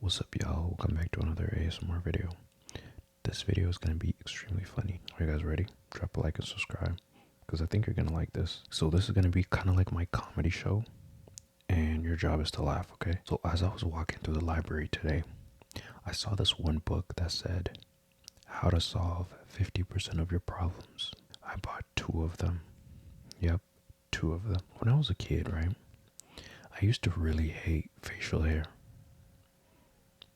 What's up, y'all? Welcome back to another ASMR video. This video is going to be extremely funny. Are you guys ready? Drop a like and subscribe because I think you're going to like this. So this is going to be kind of like my comedy show and your job is to laugh, okay? So as I was walking through the library today, I saw this one book that said how to solve 50% of your problems. I bought 2 of them. Yep, 2 of them. When I was a kid, right? I used to really hate facial hair.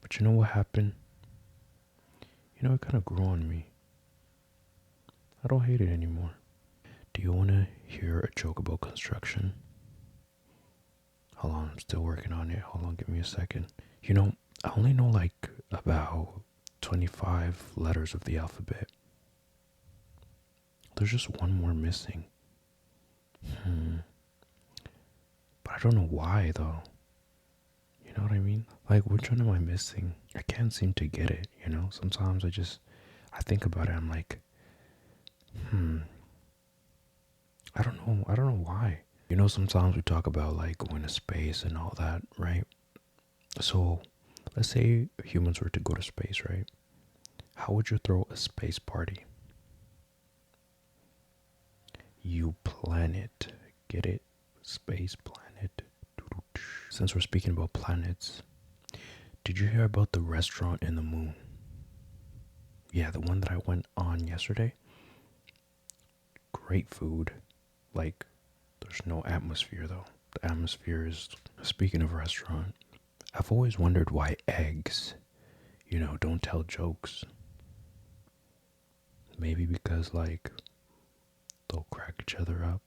But you know what happened? It kind of grew on me. I don't hate it anymore. Do you want to hear a joke about construction? Hold on, I'm still working on it. Hold on, give me a second. I only know like about 25 letters of the alphabet. There's just one more missing. But I don't know why though. You know what I mean? Like, which one am I missing? I can't seem to get it, Sometimes I think about it, I'm like, I don't know why. Sometimes we talk about like going to space and all that, right? So, let's say humans were to go to space, right? How would you throw a space party? You plan it. Get it? Space planet. Since we're speaking about planets, did you hear about the restaurant in the moon? Yeah, the one that I went on yesterday. Great food. Like, there's no atmosphere though. The atmosphere is, speaking of restaurant, I've always wondered why eggs, don't tell jokes. Maybe because, like, they'll crack each other up.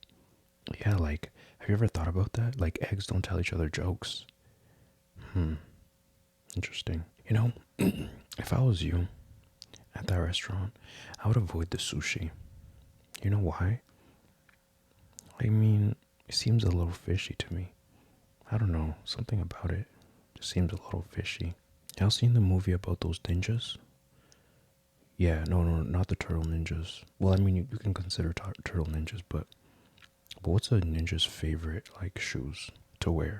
Yeah, like, have you ever thought about that? Like, eggs don't tell each other jokes. Interesting. If I was you at that restaurant, I would avoid the sushi. You know why? I mean, it seems a little fishy to me. I don't know, something about it just seems a little fishy. Y'all seen the movie about those ninjas? Yeah, no, not the turtle ninjas. Well, I mean, you can consider turtle ninjas, but what's a ninja's favorite, like, shoes to wear?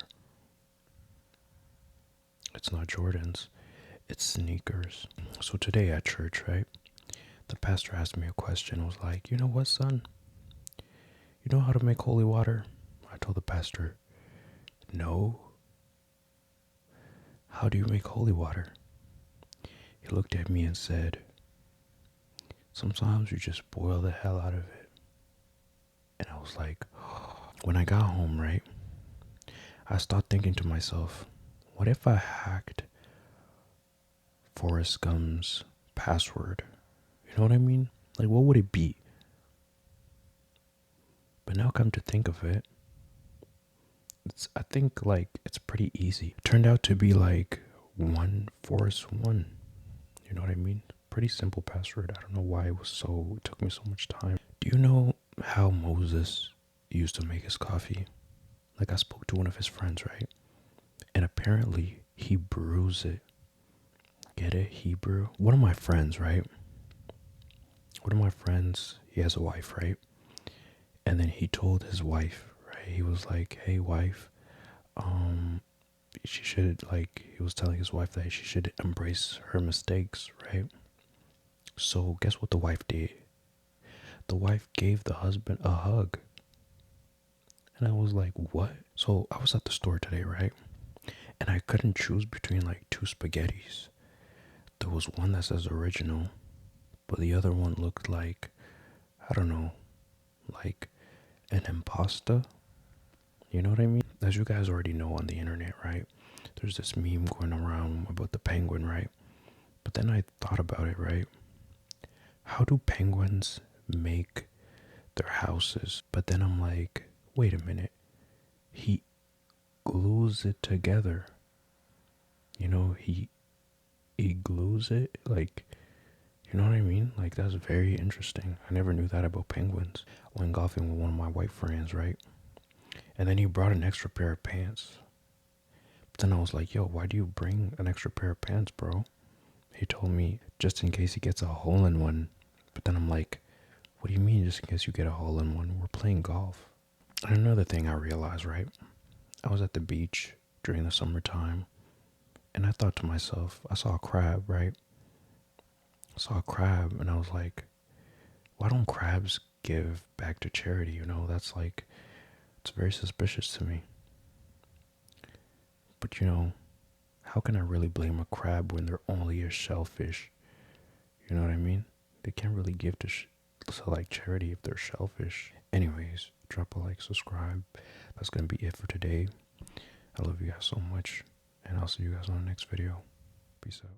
It's not Jordans, it's sneakers. So today at church, right, the pastor asked me a question. Was like, you know what, son? You know how to make holy water? I told the pastor, no. How do you make holy water? He looked at me and said, sometimes you just boil the hell out of it. And I was like, when I got home, right, I started thinking to myself, what if I hacked Forrest Gump's password? You know what I mean? Like, what would it be? But now come to think of it, I think like it's pretty easy. It turned out to be like 1 Forrest 1. You know what I mean? Pretty simple password. I don't know why it took me so much time. Do you know how Moses used to make his coffee? Like, I spoke to one of his friends, right? And apparently he brews it. Get it? Hebrew? One of my friends, right? He has a wife, right? And then he told his wife, right? He was like, hey, wife, she should, like, he was telling his wife that she should embrace her mistakes, right? So guess what the wife did? The wife gave the husband a hug. And I was like, what? So I was at the store today, right? And I couldn't choose between like 2 spaghettis. There was one that says original, but the other one looked like, I don't know, like an impasta. You know what I mean? As you guys already know on the internet, right? There's this meme going around about the penguin, right? But then I thought about it, right? How do penguins make their houses? But then I'm like, wait a minute. He glues it together. He glues it, like, you know what I mean? Like, that's very interesting. I never knew that about penguins. I went golfing with one of my white friends, right? And then he brought an extra pair of pants. But then I was like, yo, why do you bring an extra pair of pants, bro? He told me, just in case he gets a hole in one. But then I'm like, what do you mean just in case you get a hole in one? We're playing golf. And another thing I realized, right? I was at the beach during the summertime. And I thought to myself, I saw a crab, right? I saw a crab and I was like, why don't crabs give back to charity? You know, that's like, it's very suspicious to me. But you know, how can I really blame a crab when they're only a shellfish? You know what I mean? They can't really give to like charity if they're shellfish. Anyways, drop a like, subscribe. That's gonna be it for today. I love you guys so much, and I'll see you guys on the next video. Peace out.